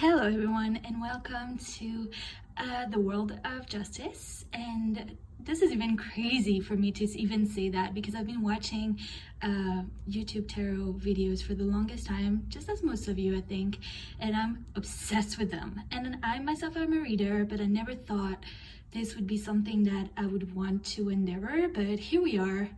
Hello everyone and welcome to the world of justice. And this is even crazy for me to even say that because I've been watching YouTube tarot videos for the longest time, just as most of you I think, and I'm obsessed with them. And I myself am a reader, but I never thought this would be something that I would want to endeavor, but here we are.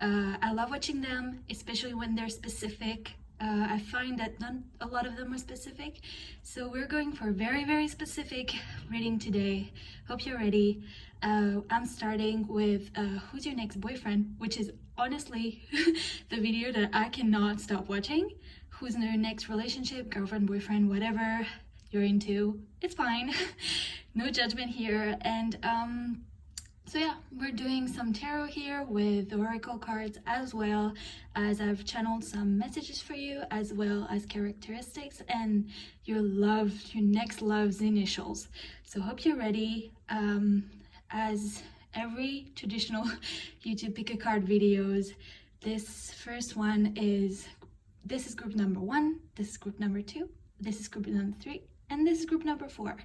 I love watching them, especially when they're specific. I find that not a lot of them are specific, so we're going for a very specific reading today. Hope you're ready. I'm starting with who's your next boyfriend, which is honestly the video that I cannot stop watching. Who's in your next relationship, girlfriend, boyfriend, whatever you're into, it's fine. No judgment here. And so yeah, we're doing some tarot here with oracle cards, as well as I've channeled some messages for you, as well as characteristics and your next love's initials. So hope you're ready. As every traditional YouTube pick a card videos, this first one is, this is group number 1, this is group number 2, this is group number 3, and this is group number 4.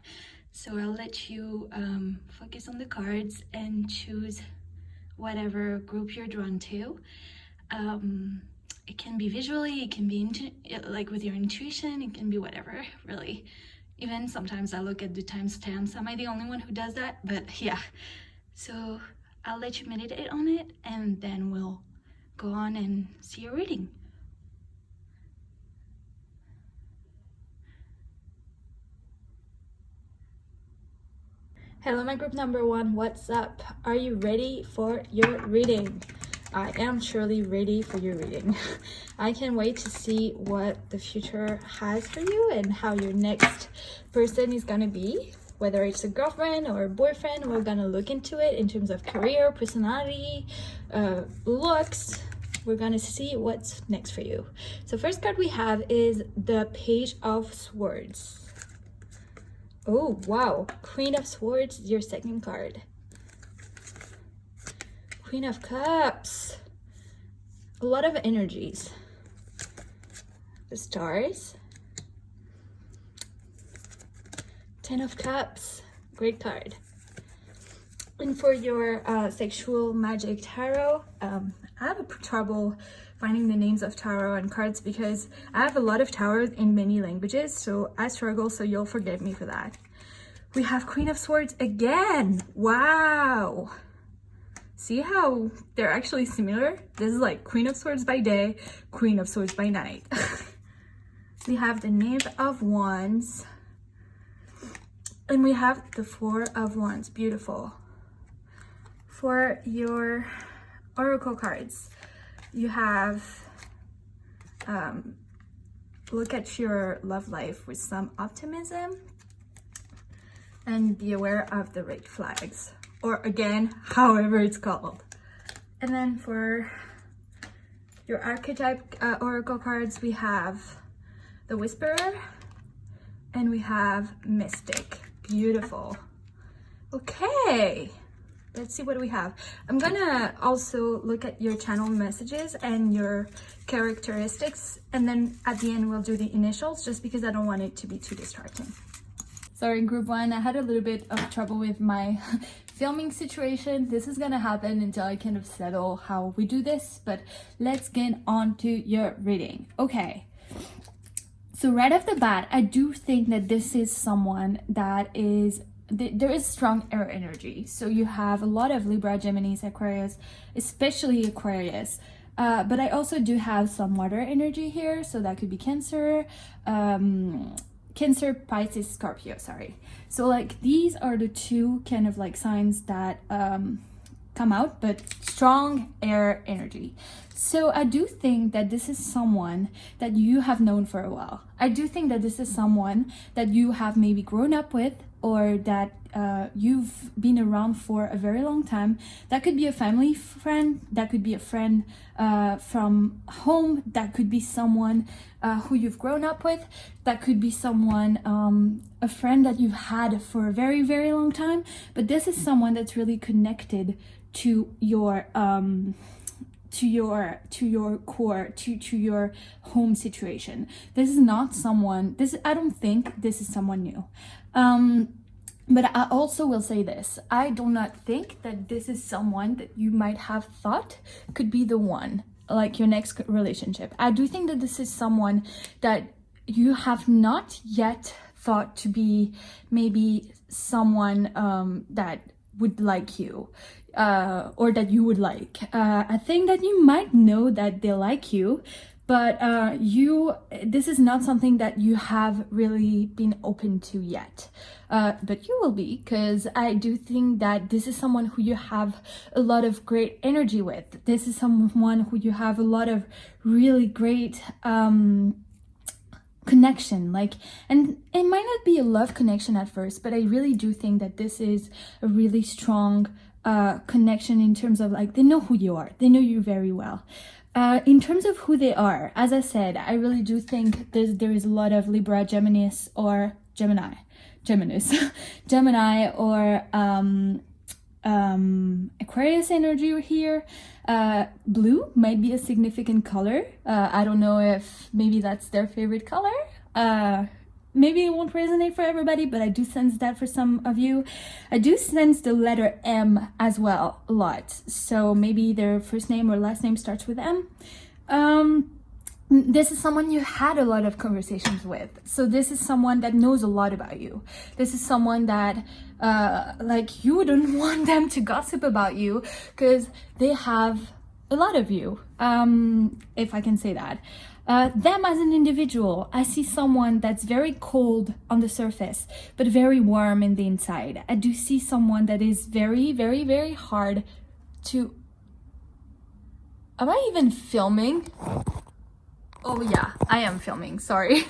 So I'll let you focus on the cards and choose whatever group you're drawn to. It can be visually, it can be like with your intuition, it can be whatever, really. Even sometimes I look at the timestamps. Am I the only one who does that? But yeah. So I'll let you meditate on it and then we'll go on and see your reading. Hello my group number 1, what's up? Are you ready for your reading? I am surely ready for your reading. I can't wait to see what the future has for you and how your next person is gonna be. Whether it's a girlfriend or a boyfriend, we're gonna look into it in terms of career, personality, looks. We're gonna see what's next for you. So first card we have is the Page of Swords. Oh, wow. Queen of Swords is your second card. Queen of Cups. A lot of energies. The Stars. 10 of Cups. Great card. And for your sexual magic tarot, I have trouble finding the names of tarot and cards because I have a lot of tarot in many languages, so I struggle, so you'll forgive me for that. We have Queen of Swords again. Wow. See how they're actually similar? This is like Queen of Swords by day, Queen of Swords by night. We have the Knave of Wands. And we have the Four of Wands. Beautiful. For your oracle cards, you have look at your love life with some optimism and be aware of the red flags, or again, however it's called. And then for your archetype oracle cards, we have the Whisperer and we have Mystic. Beautiful. Okay, let's see what we have. I'm gonna also look at your channel messages and your characteristics, and then at the end we'll do the initials, just because I don't want it to be too distracting. Sorry, in group 1, I had a little bit of trouble with my filming situation. This is gonna happen until I kind of settle how we do this, but let's get on to your reading. Okay. So right off the bat, I do think that this is someone that is, there is strong air energy. So you have a lot of Libra, Geminis, Aquarius, especially Aquarius. But I also do have some water energy here. So that could be Cancer, Cancer, Pisces, Scorpio, sorry. So like these are the two kind of like signs that come out, but strong air energy. So I do think that this is someone that you have known for a while. I do think that this is someone that you have maybe grown up with, or that you've been around for a very long time. That could be a family friend, that could be a friend from home, that could be someone who you've grown up with, that could be someone, a friend that you've had for a very long time. But this is someone that's really connected to your to your core, to your home situation. This is not someone, I don't think this is someone new. But I also will say this, I do not think that this is someone that you might have thought could be the one, like your next relationship. I do think that this is someone that you have not yet thought to be maybe someone that would like you, or that you would like. I think that you might know that they like you, but this is not something that you have really been open to yet. But you will be, because I do think that this is someone who you have a lot of great energy with. This is someone who you have a lot of really great connection, like, and it might not be a love connection at first, but I really do think that this is a really strong connection in terms of, like, they know who you are, they know you very well. In terms of who they are, as I said, I really do think there is a lot of Libra, Geminis, or Gemini, or Aquarius energy here. Blue might be a significant color. I don't know if maybe that's their favorite color. Maybe it won't resonate for everybody, but I do sense that for some of you. I do sense the letter M as well a lot. So maybe their first name or last name starts with M. This is someone you had a lot of conversations with. So this is someone that knows a lot about you. This is someone that like, you wouldn't want them to gossip about you because they have a lot of you, if I can say that. Them as an individual, I see someone that's very cold on the surface, but very warm in the inside. I do see someone that is very, very, very hard to... Am I even filming? Oh yeah, I am filming, sorry.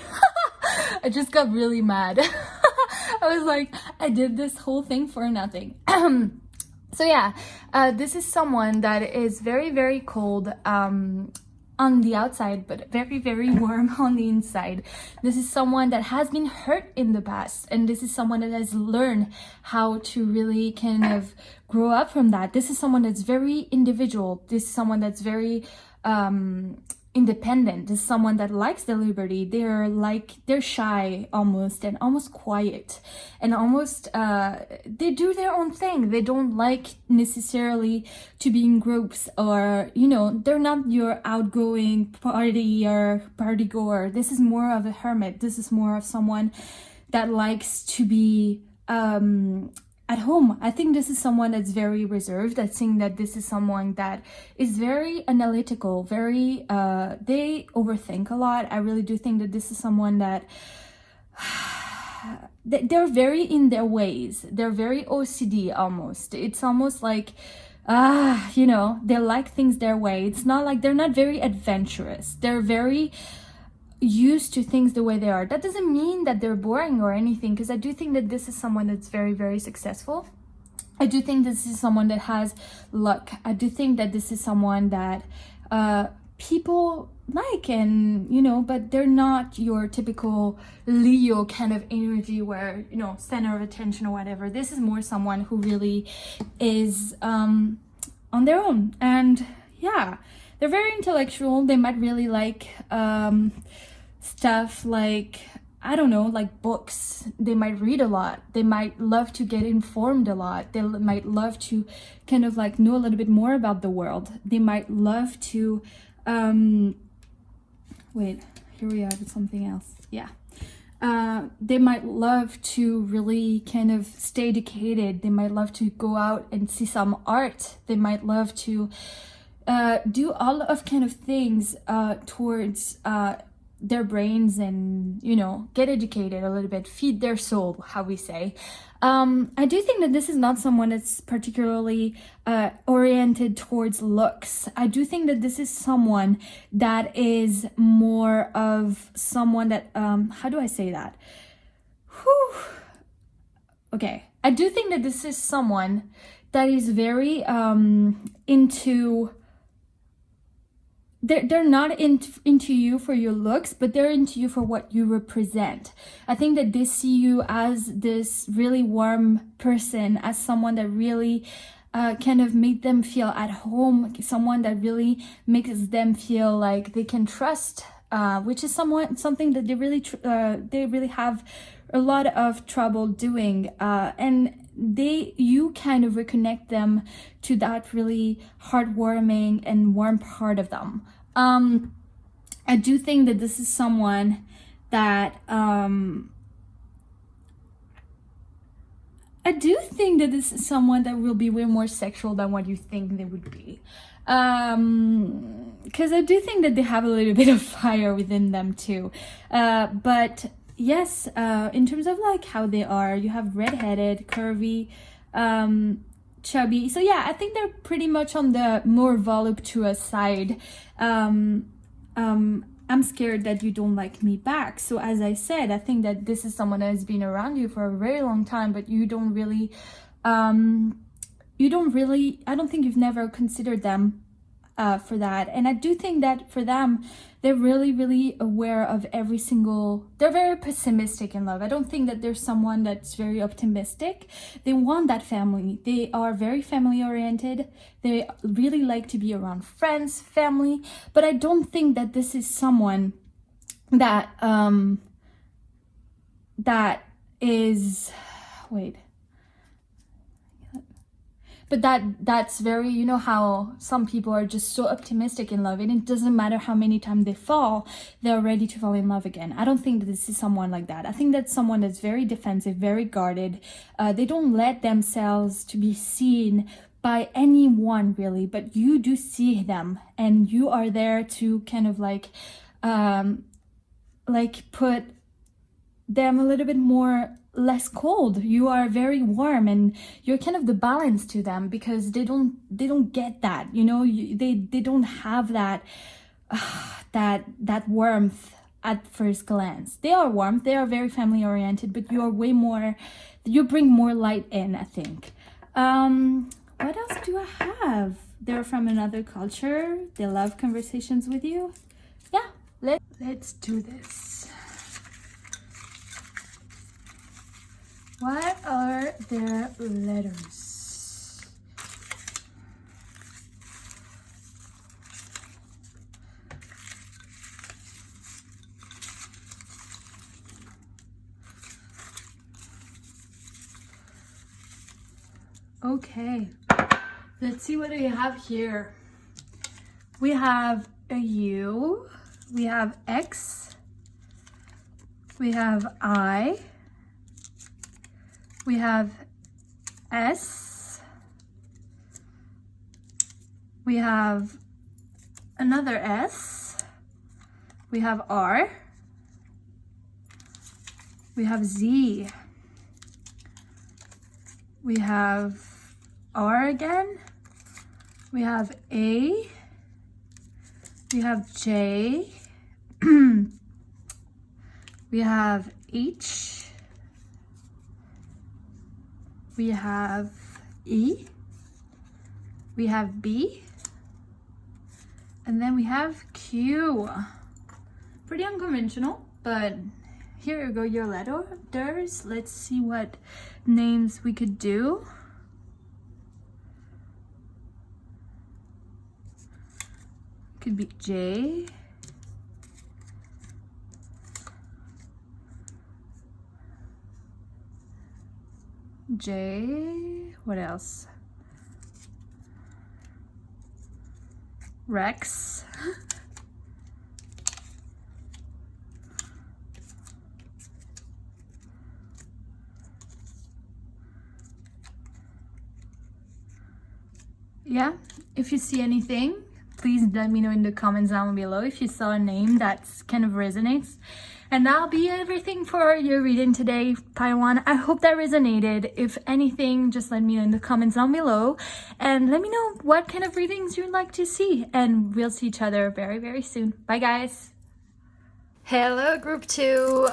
I just got really mad. I was like, I did this whole thing for nothing. So yeah, this is someone that is very, very cold on the outside, but very, very warm on the inside. This is someone that has been hurt in the past, and this is someone that has learned how to really kind of grow up from that. This is someone that's very individual. This is someone that's very independent. This is someone that likes their liberty. They're shy almost, and almost quiet, and almost they do their own thing. They don't like necessarily to be in groups, or, you know, they're not your outgoing party or party goer. This is more of a hermit. This is more of someone that likes to be at home. I think this is someone that's very reserved. I think that this is someone that is very analytical, very, they overthink a lot. I really do think that this is someone that, they're very in their ways. They're very OCD almost. It's almost like, you know, they like things their way. It's not like, they're not very adventurous. They're very used to things the way they are. That doesn't mean that they're boring or anything, because I do think that this is someone that's very, very successful. I do think this is someone that has luck. I do think that this is someone that people like, and, you know, but they're not your typical Leo kind of energy where, you know, center of attention or whatever. This is more someone who really is on their own. And yeah, they're very intellectual. They might really like stuff like, I don't know, like books. They might read a lot. They might love to get informed a lot. They might love to kind of like know a little bit more about the world. They might love to, wait, here we are with something else. Yeah. They might love to really kind of stay educated. They might love to go out and see some art. They might love to do all of kind of things towards their brains, and, you know, get educated a little bit, feed their soul, how we say. I do think that this is not someone that's particularly oriented towards looks. I do think that this is someone that is more of someone that, how do I say that? Whew. Okay, I do think that this is someone that is very into... They're not into you for your looks, but they're into you for what you represent. I think that they see you as this really warm person, as someone that really kind of make them feel at home, someone that really makes them feel like they can trust, which is something that they really have a lot of trouble doing, and you kind of reconnect them to that really heartwarming and warm part of them. I do think that this is someone that will be way more sexual than what you think they would be. Because I do think that they have a little bit of fire within them too. But yes, in terms of like how they are, you have redheaded, curvy, chubby. So yeah, I think they're pretty much on the more voluptuous side. I'm scared that you don't like me back. So as I said, I think that this is someone that has been around you for a very long time, but I don't think you've never considered them for that. And I do think that for them, they're really, really aware of they're very pessimistic in love. I don't think that there's someone that's very optimistic. They want that family. They are very family oriented. They really like to be around friends, family, but I don't think that this is someone that, but that's very, you know how some people are just so optimistic in love and it doesn't matter how many times they fall, they're ready to fall in love again. I don't think that this is someone like that. I think that's someone that's very defensive, very guarded. They don't let themselves to be seen by anyone really, but you do see them and you are there to kind of like put them a little bit less cold. You are very warm and you're kind of the balance to them because they don't get that, you know, they don't have that that warmth at first glance. They are warm, they are very family oriented, but you bring more light in, I think. What else do I have? They're from another culture. They love conversations with you. Yeah, let's do this. What are their letters? Okay, let's see what we have here. We have a U, we have X, we have I, we have S, we have another S, we have R, we have Z, we have R again, we have A, we have J, we have H, we have E, we have B, and then we have Q. Pretty unconventional, but here you go, your letters. Let's see what names we could do. Could be J, what else? Rex. Yeah, if you see anything, please let me know in the comments down below if you saw a name that's kind of resonates. And that'll be everything for your reading today, Taiwan. I hope that resonated. If anything, just let me know in the comments down below and let me know what kind of readings you'd like to see. And we'll see each other very, very soon. Bye, guys. Hello, group 2.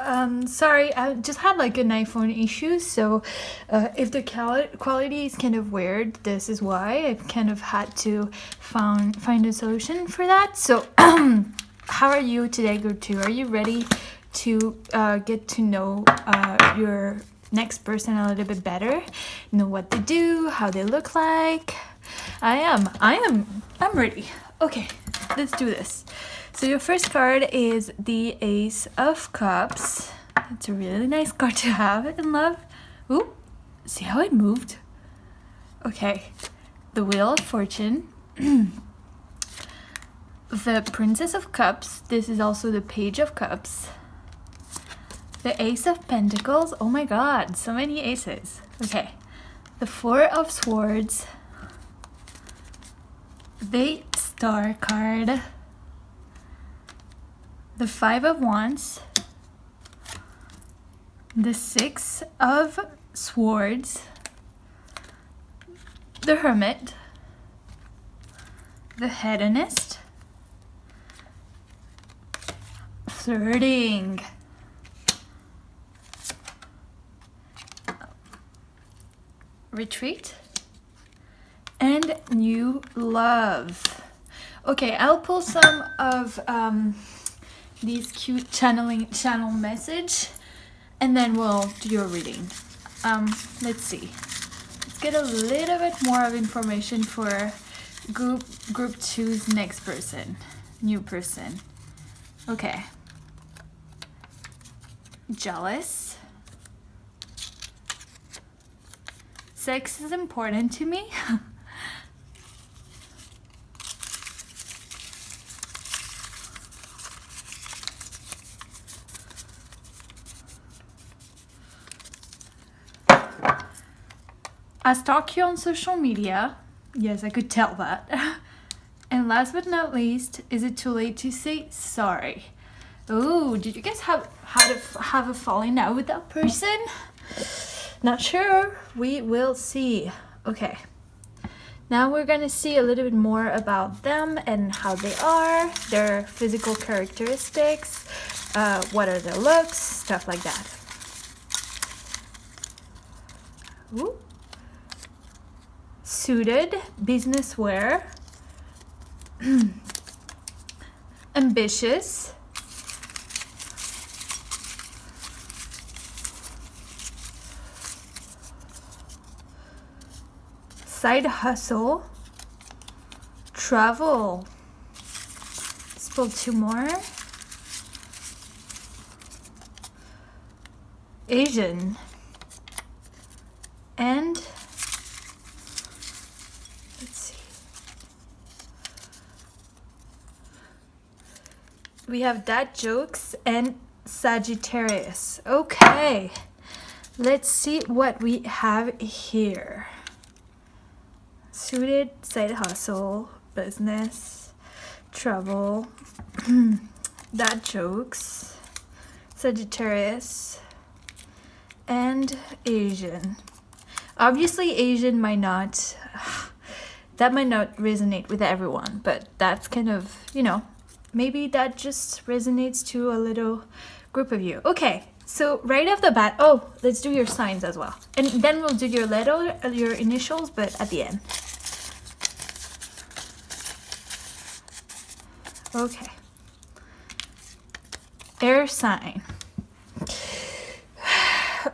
Sorry, I just had like an iPhone issue, so if the quality is kind of weird, this is why. I've kind of had to find a solution for that. So how are you today, group 2? Are you ready to get to know your next person a little bit better, know what they do, how they look like. I'm ready. Okay, let's do this. So your first card is the Ace of Cups. It's a really nice card to have in love. Ooh, see how it moved? Okay, the Wheel of Fortune. The Princess of Cups. This is also the Page of Cups. The Ace of Pentacles. Oh my god, so many aces. Okay, the Four of Swords. The Star card. The Five of Wands. The Six of Swords. The Hermit. The Hedonist. Flirting. Retreat. And New Love. Okay, I'll pull some of these cute channel message, and then we'll do your reading. Let's see. Let's get a little bit more of information for group 2's next person, new person. Okay. Jealous. Sex is important to me. I stalk you on social media. Yes, I could tell that. And last but not least, is it too late to say sorry? Oh, did you guys have a falling out with that person? Not sure. We will see. Okay. Now we're gonna see a little bit more about them and how they are, their physical characteristics, what are their looks, stuff like that. Ooh. Suited, business wear, ambitious, side hustle, travel. Let's pull two more. Asian, and let's see. We have dad jokes and Sagittarius. Okay, let's see what we have here. Suited, side hustle, business, travel, dad jokes, Sagittarius, and Asian. Obviously Asian might not resonate with everyone, but that's kind of, maybe that just resonates to a little group of you. Okay, so right off the bat, let's do your signs as well, and then we'll do your your initials, but at the end. Okay, air sign.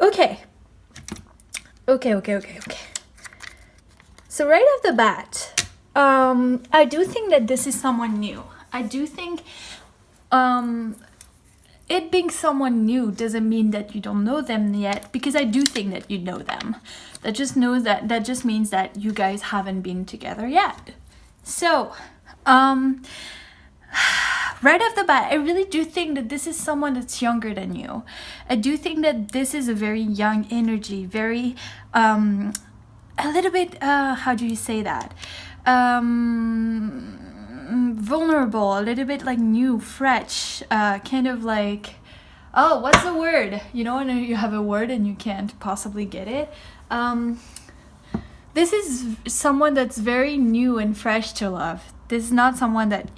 Okay. So right off the bat, I do think that this is someone new. I do think it being someone new doesn't mean that you don't know them yet, because I do think that you know them. That just means that you guys haven't been together yet. So, right off the bat, I really do think that this is someone that's younger than you. I do think that this is a very young energy, very, a little bit, how do you say that? Vulnerable, a little bit like new, fresh, kind of like, what's the word? You know, when you have a word and you can't possibly get it. This is someone that's very new and fresh to love. This is not someone that,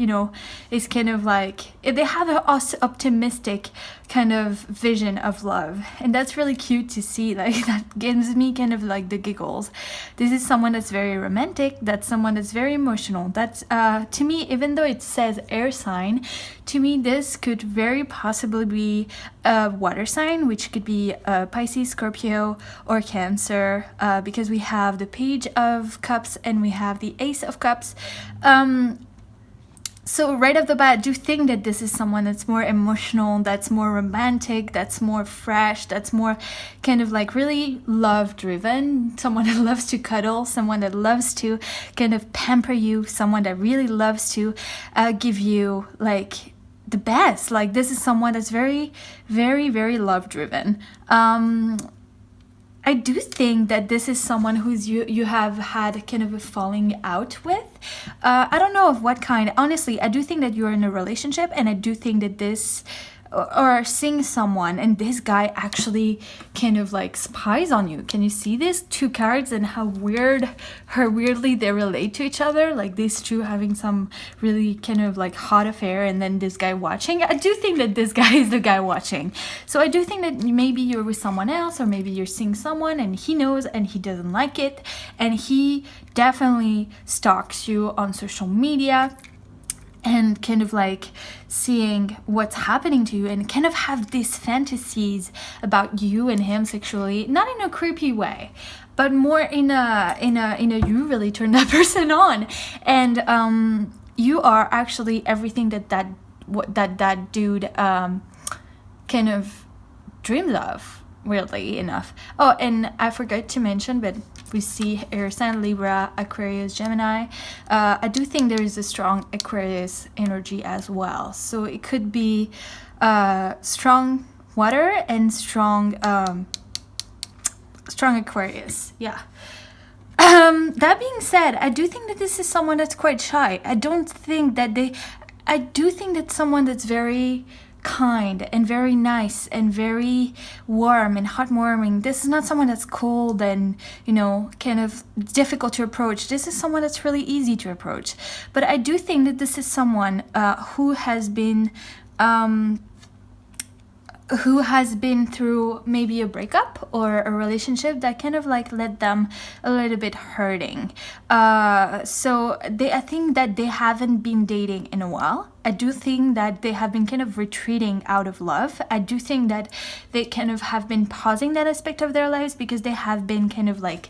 is kind of like they have a optimistic kind of vision of love, and that's really cute to see. Like, that gives me kind of like the giggles. This is someone that's very romantic, that's someone that's very emotional. That's to me, even though it says air sign, to me this could very possibly be a water sign, which could be Pisces, Scorpio, or Cancer, because we have the Page of Cups and we have the Ace of Cups. So right off the bat, I do think that this is someone that's more emotional, that's more romantic, that's more fresh, that's more kind of like really love driven, someone that loves to cuddle, someone that loves to kind of pamper you, someone that really loves to give you like the best. Like, this is someone that's very, very, very love driven. I do think that this is someone who's you have had kind of a falling out with. I don't know of what kind. Honestly, I do think that you're in a relationship, and I do think that this, or seeing someone, and this guy actually kind of like spies on you. Can you see these two cards and how weirdly they relate to each other? Like, these two having some really kind of like hot affair, and then this guy watching. I do think that this guy is the guy watching. So I do think that maybe you're with someone else, or maybe you're seeing someone and he knows and he doesn't like it, and he definitely stalks you on social media and kind of like seeing what's happening to you, and kind of have these fantasies about you and him sexually, not in a creepy way, but more in a you really turn that person on, and you are actually everything that dude kind of dreams of, weirdly enough. Oh, and I forgot to mention, but we see air sign, Libra, Aquarius, Gemini. I do think there is a strong Aquarius energy as well. So it could be strong water and strong Aquarius. Yeah. That being said, I do think that this is someone that's quite shy. I do think that someone that's very kind and very nice and very warm and heartwarming. This is not someone that's cold and, kind of difficult to approach. This is someone that's really easy to approach. But I do think that this is someone who has been through maybe a breakup or a relationship that kind of like led them a little bit hurting. So I think that they haven't been dating in a while. I do think that they have been kind of retreating out of love. I do think that they kind of have been pausing that aspect of their lives because they have been kind of like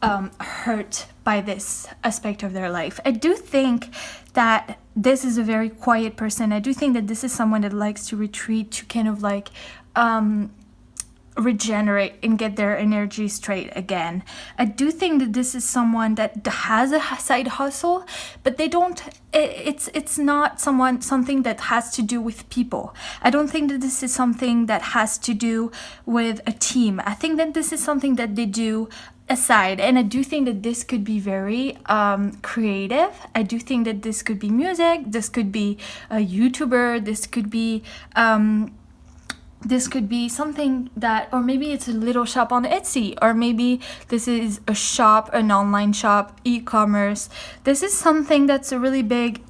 hurt by this aspect of their life. I do think that this is a very quiet person. I do think that this is someone that likes to retreat, to kind of like regenerate and get their energy straight again. I do think that this is someone that has a side hustle, but they don't, it's not something that has to do with people. I don't think that this is something that has to do with a team. I think that this is something that they do aside, and I do think that this could be very creative. I do think that this could be music, this could be a YouTuber, this could be something that, or maybe it's a little shop on Etsy, or maybe this is a shop, an online shop, e-commerce. This is something that's a really big,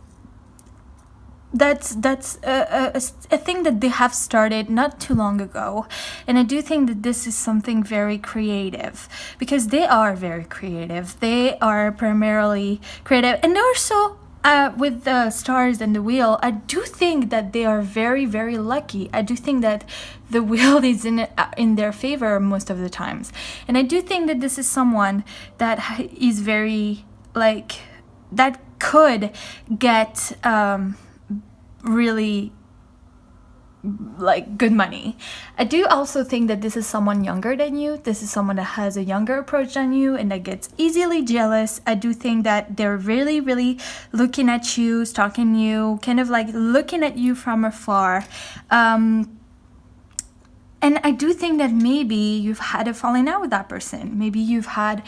that's a thing that they have started not too long ago. And I do think that this is something very creative, because they are very creative. They are primarily creative, and they're so with the stars and the wheel, I do think that they are very, very lucky. I do think that the wheel is in their favor most of the times. And I do think that this is someone that is very, like, that could get really like good money. I do also think that this is someone younger than you. This is someone that has a younger approach than you and that gets easily jealous. I do think that they're really, really looking at you, stalking you, kind of like looking at you from afar. And I do think that maybe you've had a falling out with that person. Maybe you've had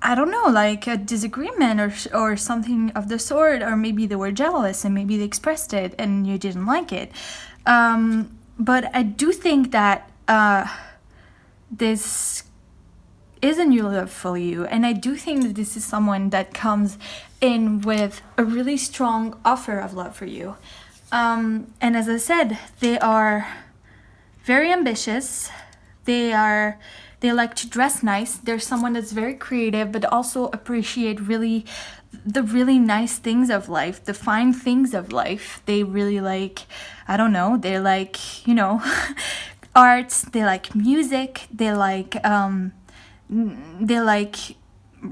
I don't know, like a disagreement or something of the sort, or maybe they were jealous and maybe they expressed it and you didn't like it. But I do think that this is a new love for you, and I do think that this is someone that comes in with a really strong offer of love for you. And as I said, they are very ambitious. They like to dress nice. They're someone that's very creative, but also appreciate the really nice things of life, the fine things of life. They really like, I don't know, they like, arts, they like music, they like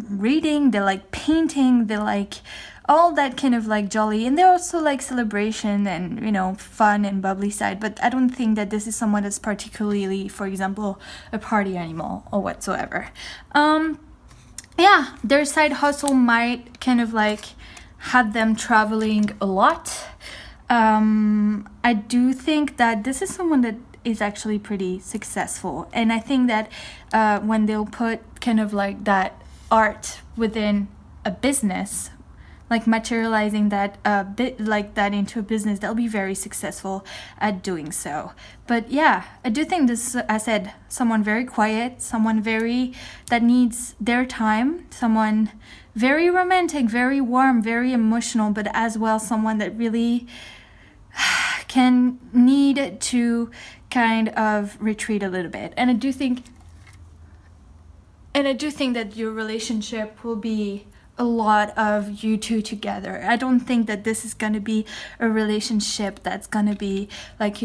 reading, they like painting, they like all that kind of like jolly, and they also like celebration and fun and bubbly side. But I don't think that this is someone that's particularly, for example, a party animal or whatsoever. Yeah, their side hustle might kind of like have them traveling a lot. I do think that this is someone that is actually pretty successful, and I think that when they'll put kind of like that art within a business, like materializing that bit like that into a business, they'll be very successful at doing so. But yeah, I do think this, I said, someone very quiet, someone that needs their time, someone very romantic, very warm, very emotional, but as well someone that really can need to kind of retreat a little bit. And I do think that your relationship will be a lot of you two together. I don't think that this is going to be a relationship that's going to be like,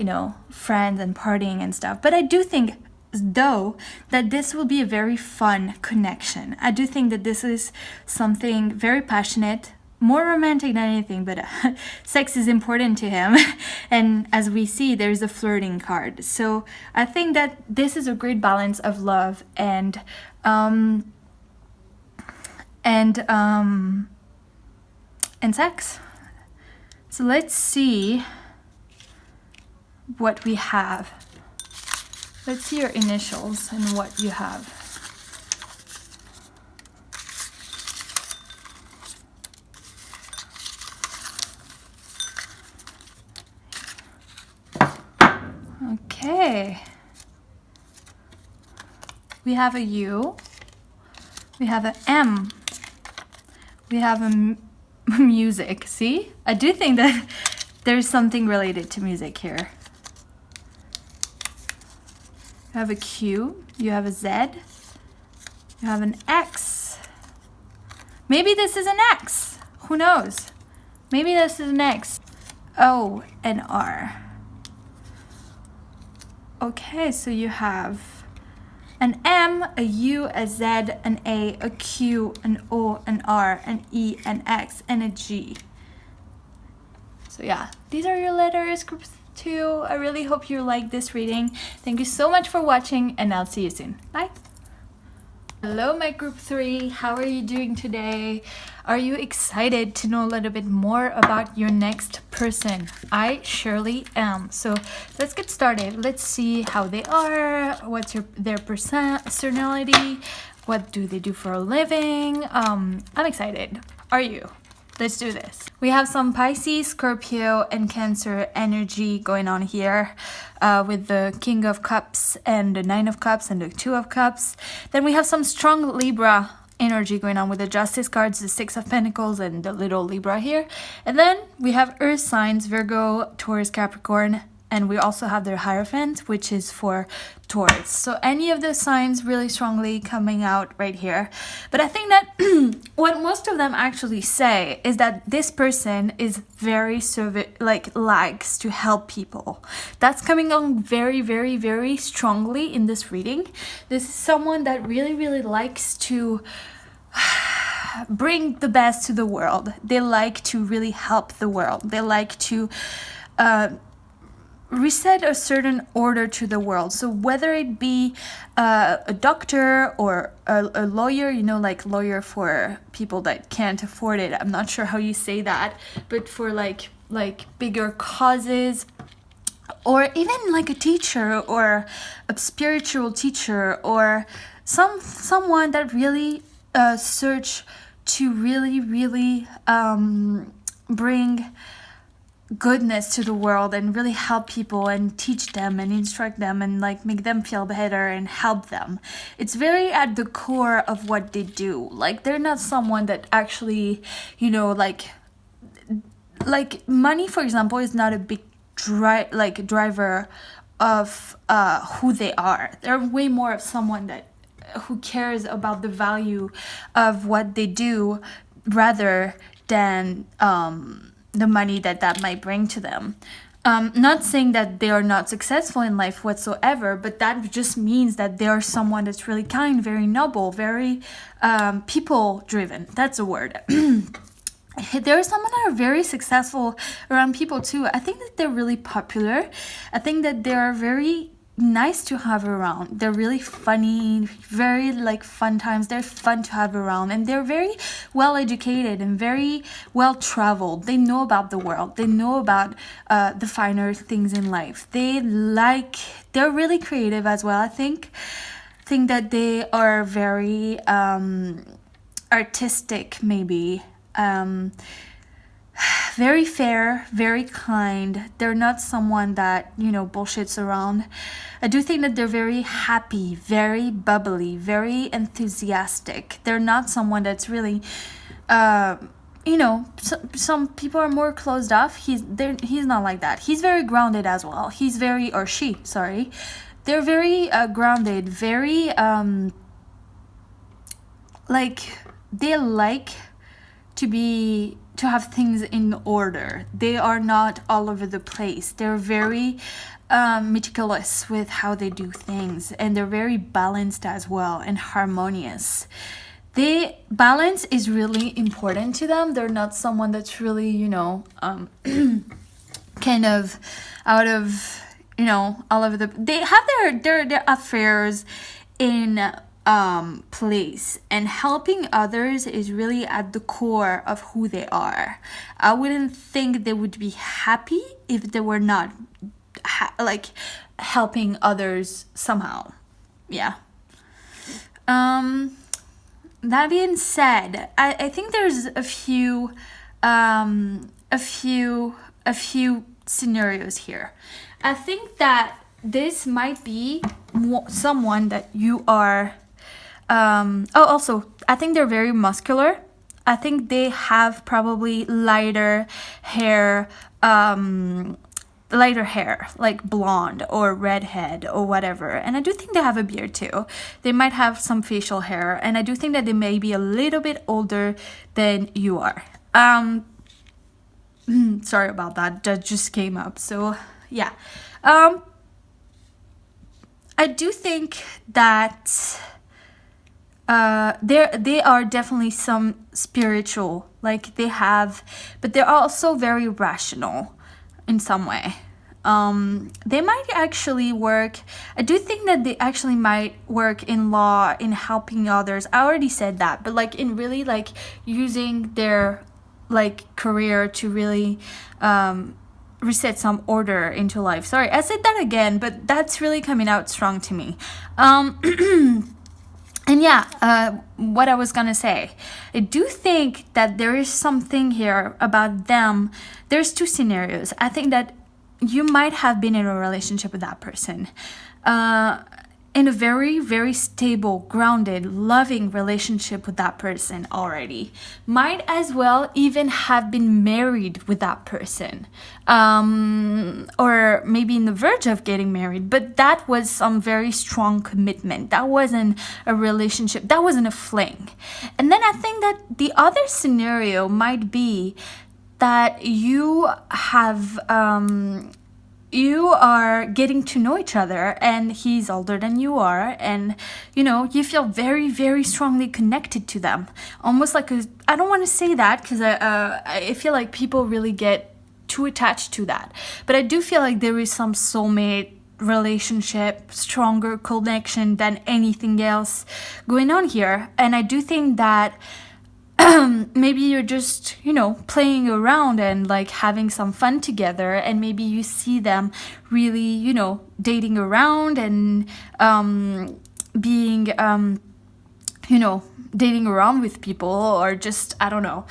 friends and partying and stuff. But I do think, though, that this will be a very fun connection. I do think that this is something very passionate, more romantic than anything, but sex is important to him. And as we see, there's a flirting card. So I think that this is a great balance of love and sex. So let's see what we have. Let's see your initials and what you have. Okay. We have a U. We have an M. We have a music. See? I do think that there's something related to music here. You have a Q. You have a Z. You have an X. Maybe this is an X. Who knows? Maybe this is an X. O and R. Okay, so you have an M, a U, a Z, an A, a Q, an O, an R, an E, an X, and a G. So yeah, these are your letters, group 2. I really hope you like this reading. Thank you so much for watching, and I'll see you soon. Bye. Hello, my group 3. How are you doing today? Are you excited to know a little bit more about your next person? I surely am. So let's get started. Let's see how they are. What's their personality? What do they do for a living? I'm excited. Are you? Let's do this. We have some Pisces, Scorpio, and Cancer energy going on here with the King of Cups and the Nine of Cups and the Two of Cups. Then we have some strong Libra energy going on with the Justice cards, the Six of Pentacles, and the little Libra here. And then we have Earth signs, Virgo, Taurus, Capricorn, and we also have their Hierophant, which is for Taurus. So any of the signs really strongly coming out right here. But I think that what most of them actually say is that this person is very likes to help people. That's coming on very, very, very strongly in this reading. This is someone that really, really likes to bring the best to the world. They like to really help the world. They like to reset a certain order to the world. So whether it be a doctor or a lawyer, like lawyer for people that can't afford it. I'm not sure how you say that, but for like bigger causes, or even like a teacher or a spiritual teacher, or someone that really search to really, really bring goodness to the world and really help people and teach them and instruct them and like make them feel better and help them. It's very at the core of what they do. Like they're not someone that actually, like money, for example, is not a big driver of who they are. They're way more of someone that who cares about the value of what they do rather than the money that might bring to them. Not saying that they are not successful in life whatsoever, but that just means that they are someone that's really kind, very noble, very people driven. That's a word. There are someone that are very successful around people too. I think that they're really popular. I think that they are very nice to have around. They're really funny, very like fun times. They're fun to have around, and they're very well educated and very well traveled. They know about the world. They know about the finer things in life. They're really creative as well. I think that they are very artistic, maybe. Very fair, very kind. They're not someone that, bullshits around. I do think that they're very happy, very bubbly, very enthusiastic. They're not someone that's really, some people are more closed off. He's not like that. He's very grounded as well. They're very grounded, very, they like to have things in order. They are not all over the place. They're very meticulous with how they do things, and they're very balanced as well and harmonious. Balance is really important to them. They're not someone that's really, kind of out of, all over they have their affairs in place, and helping others is really at the core of who they are. I wouldn't think they would be happy if they were not helping others somehow. Yeah. That being said, I think there's a few scenarios here. I think that this might be someone that you are. Also, I think they're very muscular. I think they have probably lighter hair, like blonde or redhead or whatever. And I do think they have a beard too. They might have some facial hair, and I do think that they may be a little bit older than you are. Sorry about that. That just came up. So yeah. I do think that they are definitely some spiritual, but they're also very rational in some way. They might actually work. I do think that they actually might work in law, in helping others. I already said that, but in really using their career to really reset some order into life. Sorry, I said that again, but that's really coming out strong to me. And yeah, what I was gonna say, I do think that there is something here about them. There's two scenarios. I think that you might have been in a relationship with that person, in a very, very stable, grounded, loving relationship with that person already. Might as well even have been married with that person, or maybe in the verge of getting married, but that was some very strong commitment. That wasn't a relationship. That wasn't a fling. And then I think that the other scenario might be that you are getting to know each other, and he's older than you are, and you feel very, very strongly connected to them, almost I don't want to say that because I feel like people really get too attached to that, but I do feel like there is some soulmate relationship, stronger connection than anything else going on here. And I do think that maybe you're just, playing around and having some fun together, and maybe you see them really, dating around and being, dating around with people, or just, I don't know,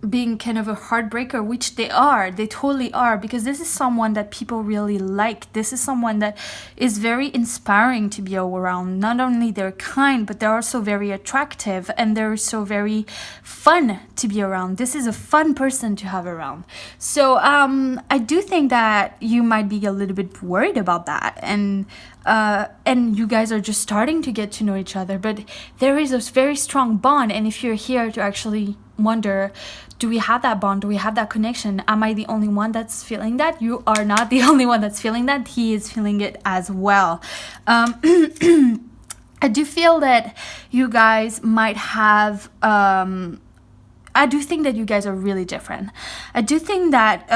being kind of a heartbreaker, which they totally are, because this is someone that people really like. This is someone that is very inspiring to be around. Not only they're kind, but they're also very attractive, and they're so very fun to be around. This is a fun person to have around. So I do think that you might be a little bit worried about that, and you guys are just starting to get to know each other, but there is a very strong bond. And if you're here to actually wonder, do we have that bond? Do we have that connection? Am I the only one that's feeling that? You are not the only one that's feeling that. He is feeling it as well. I do feel that you guys might have I do think that you guys are really different. I do think that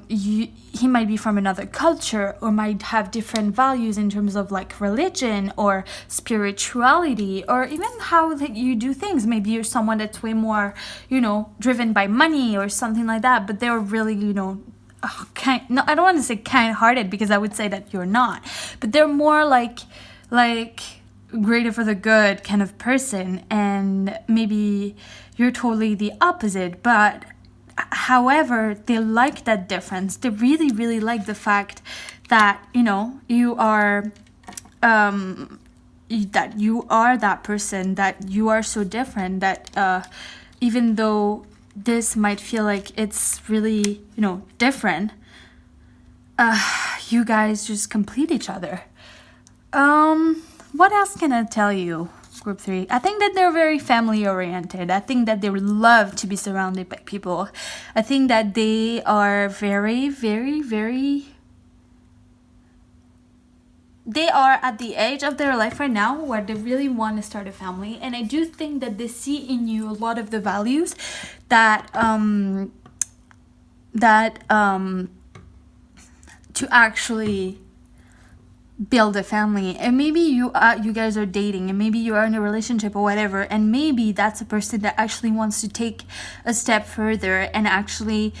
he might be from another culture, or might have different values in terms of like religion or spirituality, or even how you do things. Maybe you're someone that's way more, driven by money or something like that, but they're really, no, I don't want to say kind-hearted, because I would say that you're not, but they're more like greater for the good kind of person, and maybe you're totally the opposite. But however, they like that difference. They really, really like the fact that you are that person, that you are so different, that even though this might feel like it's really different, you guys just complete each other. What else can I tell you, group 3? I think that they're very family oriented. I think that they would love to be surrounded by people. I think that they are very, very, very... They are at the age of their life right now where they really want to start a family. And I do think that they see in you a lot of the values that to actually build a family. And maybe you guys are dating, and maybe you are in a relationship or whatever, and maybe that's a person that actually wants to take a step further and actually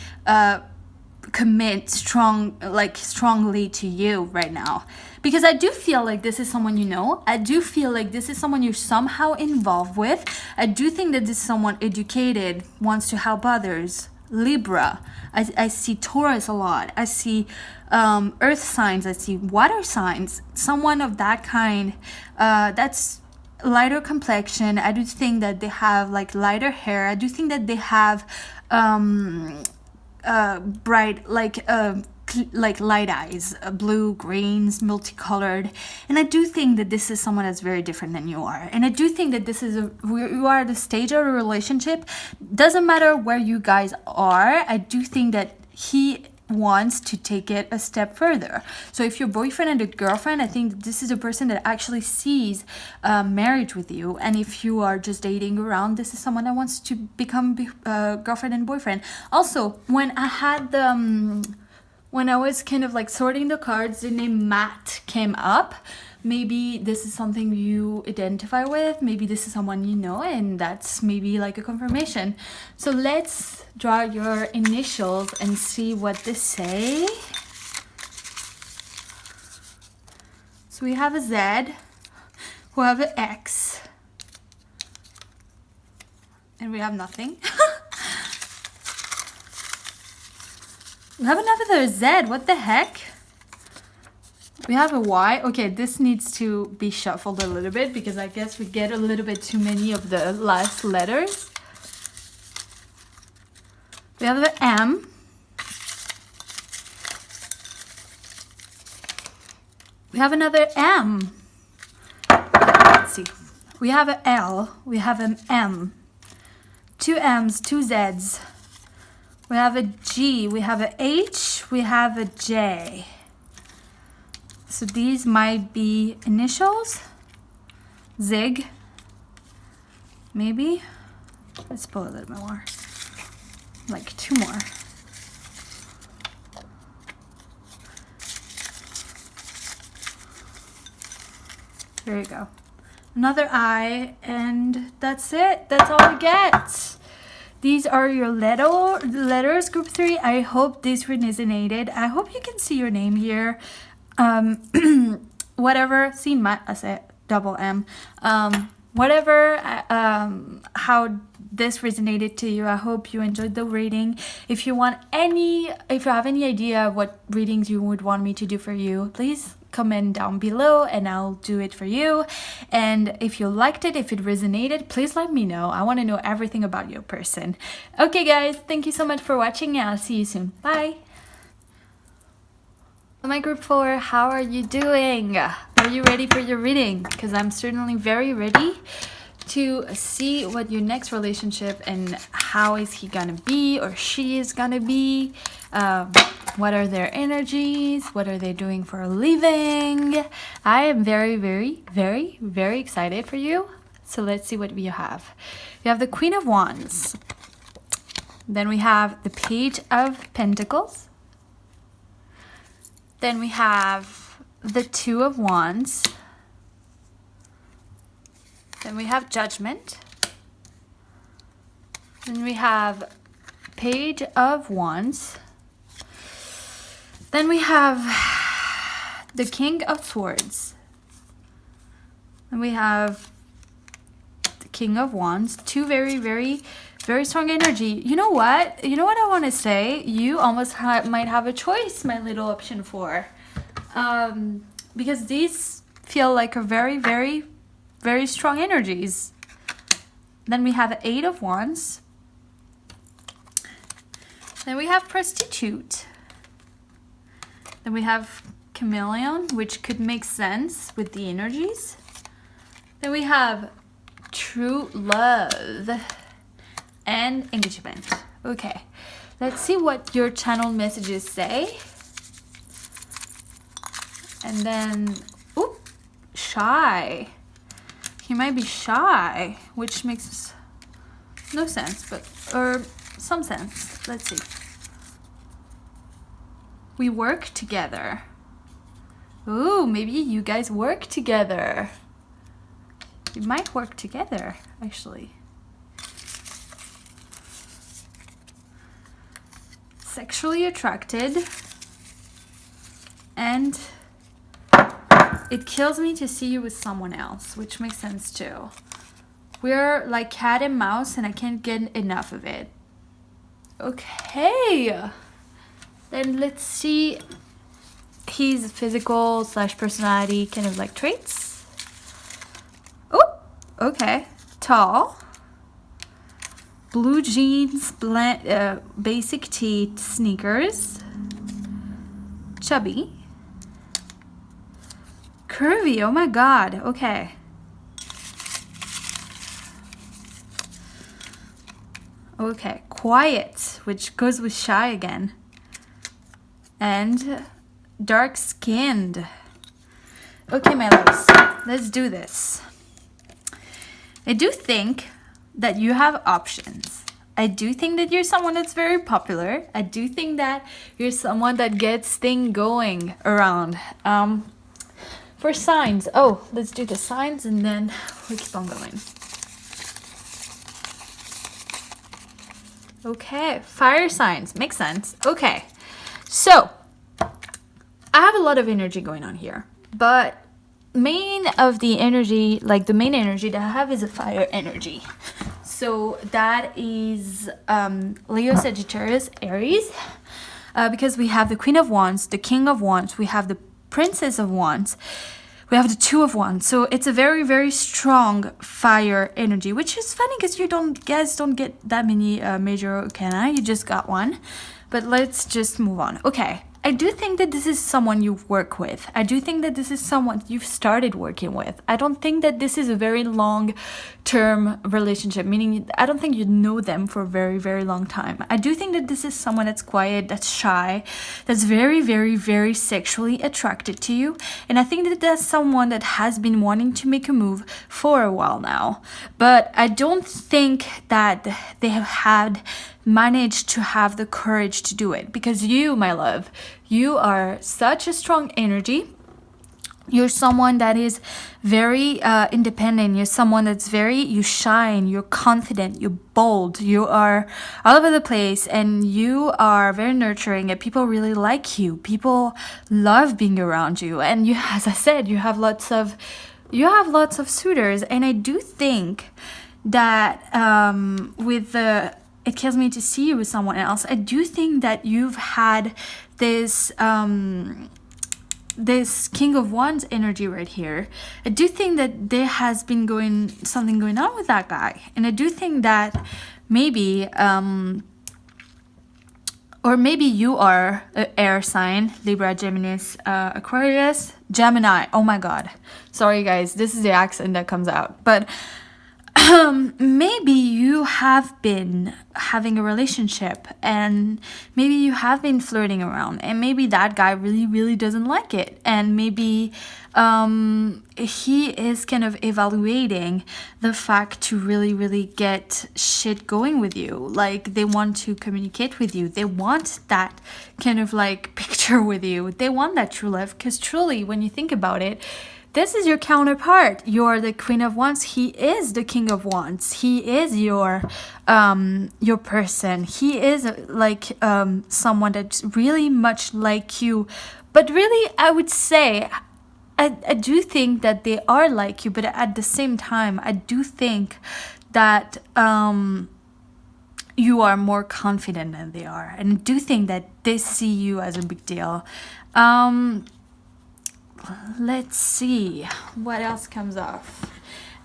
commit strongly to you right now. Because I do feel like this is someone I do feel like this is someone you're somehow involved with. I do think that this is someone educated, wants to help others. Libra. I see Taurus a lot. I see earth signs. I see water signs. Someone of that kind, that's lighter complexion. I do think that they have like lighter hair. I do think that they have bright, like light eyes, blue, greens, multicolored. And I do think that this is someone that's very different than you are. And I do think that this is you are at the stage of a relationship. Doesn't matter where you guys are. I do think that he wants to take it a step further. So if you're boyfriend and a girlfriend, I think this is a person that actually sees marriage with you. And if you are just dating around, this is someone that wants to become girlfriend and boyfriend. Also, when I was kind of like sorting the cards, the name Matt came up. Maybe this is something you identify with. Maybe this is someone you know, and that's maybe like a confirmation. So let's draw your initials and see what they say. So we have a Z, we have an X, and we have nothing. We have another Z. What the heck? We have a Y. Okay, this needs to be shuffled a little bit because I guess we get a little bit too many of the last letters. We have an M. We have another M. Let's see. We have an L. We have an M. Two M's, two Z's. We have a G, we have a H, we have a J. So these might be initials. Zig, maybe. Let's pull a little bit more. Like 2 more. There you go. Another I, and that's it. That's all we get. These are your letters, group 3. I hope this resonated. I hope you can see your name here. Whatever, see, I said double M. whatever, how this resonated to you. I hope you enjoyed the reading. If you have any idea what readings you would want me to do for you, please comment down below and I'll do it for you. And if you liked it, if it resonated, please let me know. I want to know everything about your person. Okay guys, thank you so much for watching and I'll see you soon. Bye. My group 4, how are you doing? Are you ready for your reading? Because I'm certainly very ready to see what your next relationship and how is he gonna be or she is gonna be. What are their energies? What are they doing for a living? I am very, very, very, very excited for you. So let's see what we have. We have the Queen of Wands. Then we have the Page of Pentacles. Then we have the Two of Wands. Then we have Judgment. Then we have Page of Wands. Then we have the King of Swords. And we have the King of Wands. Two very, very, very strong energy. You know what? You know what I want to say? You almost might have a choice, my little option 4. Because these feel like a very, very, very strong energies. Then we have the 8 of Wands. Then we have Prostitute. Then we have Chameleon, which could make sense with the energies. Then we have True Love and Engagement. Okay, let's see what your channel messages say. And then, ooh, shy. He might be shy, which makes no sense, or some sense. Let's see. We work together. Ooh, maybe you guys work together. You might work together, actually. Sexually attracted. And it kills me to see you with someone else, which makes sense too. We're like cat and mouse and I can't get enough of it. Okay. Then let's see his physical / personality kind of like traits. Oh, okay. Tall. Blue jeans, basic tee sneakers. Chubby. Curvy, oh my god, okay. Okay, quiet, which goes with shy again. And dark-skinned. Okay, my loves, let's do this. I do think that you have options. I do think that you're someone that's very popular. I do think that you're someone that gets things going around. For signs, let's do the signs and then we keep on going. Okay, fire signs, makes sense. Okay, so I have a lot of energy going on here, but the main energy that I have is a fire energy. So that is Leo, Sagittarius, Aries, because we have the Queen of Wands, the King of Wands, we have the Princess of Wands, we have the Two of Wands. So it's a very, very strong fire energy, which is funny because you guys don't get that many major arcana. You just got one. But let's just move on. Okay. I do think that this is someone you work with. I do think that this is someone you've started working with. I don't think that this is a very long-term relationship, meaning I don't think you know them for a very, very long time. I do think that this is someone that's quiet, that's shy, that's very, very, very sexually attracted to you. And I think that that's someone that has been wanting to make a move for a while now. But I don't think that they have managed to have the courage to do it, because you, my love, you are such a strong energy. You're someone that is very independent. You're someone that's you shine, you're confident, you're bold, you are all over the place, and you are very nurturing, and people really like you. People love being around you. And you, as I said, you have lots of you have lots of suitors, and I do think that with the it kills me to see you with someone else, I do think that you've had this this King of Wands energy right here. I do think that there has been something going on with that guy, and I do think that maybe or maybe you are an air sign, Libra, Gemini, Aquarius, Gemini. Oh my god, sorry guys, this is the accent that comes out. But maybe you have been having a relationship, and maybe you have been flirting around, and maybe that guy really doesn't like it, and maybe he is kind of evaluating the fact to really get shit going with you. Like, they want to communicate with you, they want that kind of like picture with you, they want that true love. Because truly, when you think about it, this is your counterpart. You're the Queen of Wands. He is the King of Wands. He is your person. He is like someone that's really much like you. But really, I would say, I do think that they are like you. But at the same time, I do think that you are more confident than they are. And I do think that they see you as a big deal. Let's see what else comes off.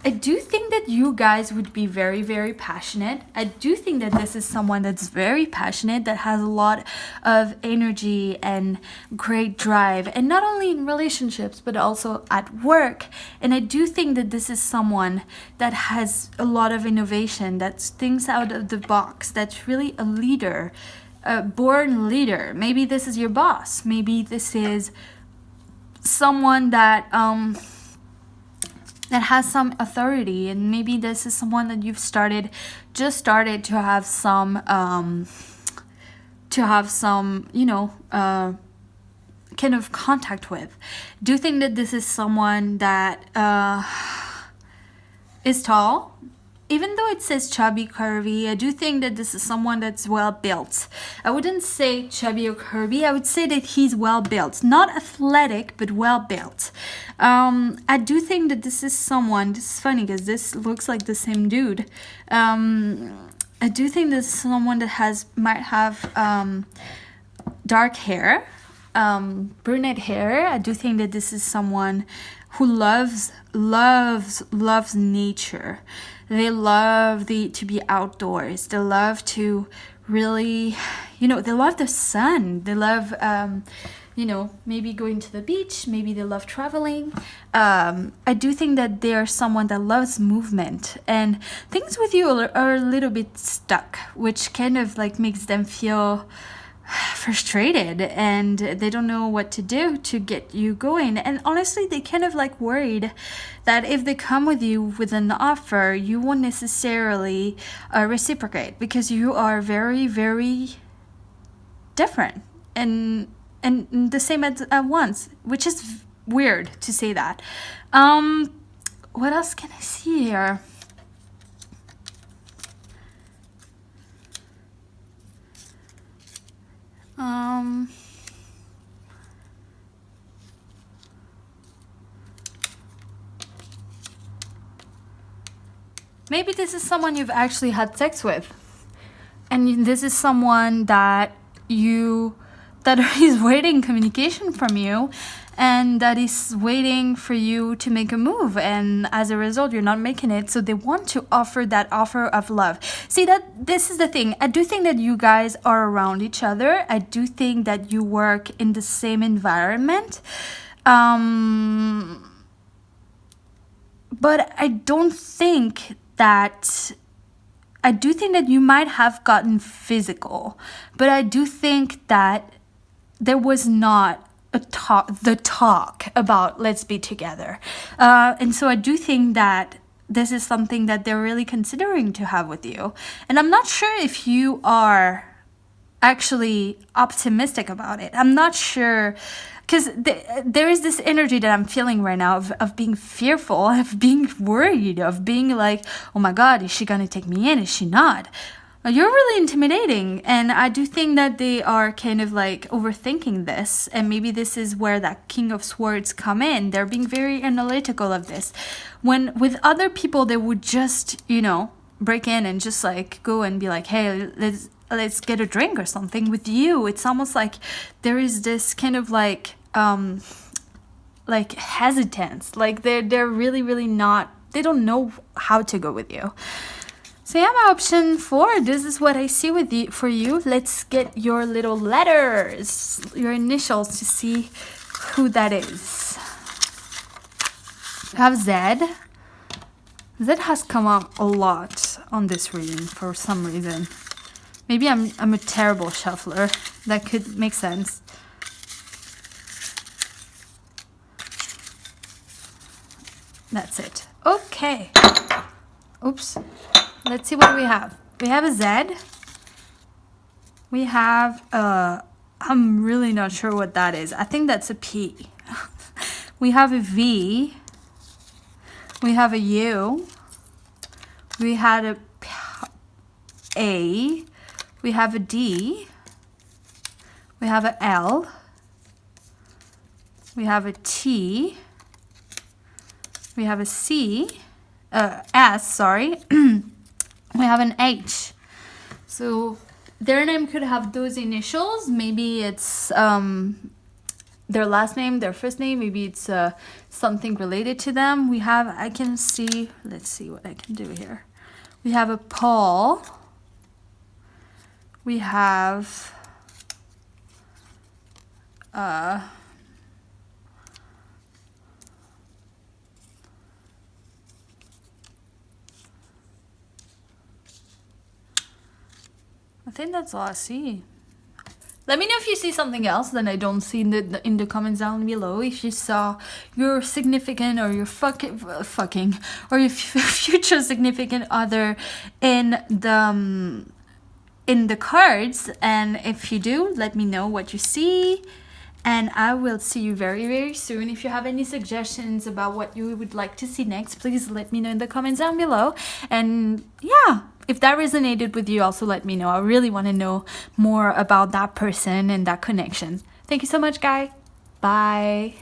I do think that you guys would be very passionate. I do think that this is someone that's very passionate, that has a lot of energy and great drive, and not only in relationships but also at work. And I do think that this is someone that has a lot of innovation, that's thinks out of the box, that's really a leader, a born leader. Maybe this is your boss. Maybe this is someone that that has some authority, and maybe this is someone that you've just started to have some you know kind of contact with. Do you think that this is someone that is tall? Even though it says chubby, curvy, I do think that this is someone that's well built. I wouldn't say chubby or curvy. I would say that he's well built. Not athletic, but well built. I do think that this is someone, this is funny because this looks like the same dude. I do think this is someone that might have dark hair, brunette hair. I do think that this is someone who loves nature. They love to be outdoors. They love to really, they love the sun. They love, maybe going to the beach. Maybe they love traveling. I do think that they are someone that loves movement. And things with you are a little bit stuck, which kind of like makes them feel frustrated, and they don't know what to do to get you going. And honestly, they kind of like worried that if they come with you with an offer, you won't necessarily reciprocate, because you are very different and the same at once, which is weird to say that. What else can I see here? Maybe this is someone you've actually had sex with, and this is someone that is waiting communication from you, and that is waiting for you to make a move, and as a result you're not making it, so they want to offer that offer of love. See, that this is the thing. I do think that you guys are around each other. I do think that you work in the same environment, but I don't think that I do think that you might have gotten physical, but I do think that there was not the talk about let's be together. And so I do think that this is something that they're really considering to have with you. And I'm not sure if you are actually optimistic about it. I'm not sure, because there is this energy that I'm feeling right now of being fearful, of being worried, of being like, oh my God, is she going to take me in? Is she not? You're really intimidating, and I do think that they are kind of like overthinking this, and maybe this is where that King of Swords come in. They're being very analytical of this. When with other people, they would just, you know, break in and just like go and be like, hey, let's get a drink or something. With you, it's almost like there is this kind of like hesitance, like they're really not, they don't know how to go with you. So yeah, my option 4, this is what I see with you for you. Let's get your little letters, your initials, to see who that is. You have Z. Z has come up a lot on this reading for some reason. Maybe I'm a terrible shuffler. That could make sense. That's it. Okay. Oops. Let's see what we have. We have a Z. We have I'm really not sure what that is. I think that's a P. We have a V. We have a U. We had a A. We have a D. We have a L. We have a T. We have a C. S, sorry. We have an H. So their name could have those initials. Maybe it's their last name, their first name. Maybe it's something related to them. We have, I can see, let's see what I can do here. We have a Paul. We have I think that's all I see. Let me know if you see something else that I don't see in the comments down below. If you saw your significant or your fucking or your future significant other in the cards, and if you do, let me know what you see. And I will see you very soon. If you have any suggestions about what you would like to see next, please let me know in the comments down below. And yeah, if that resonated with you, also let me know. I really want to know more about that person and that connection. Thank you so much, guys. Bye.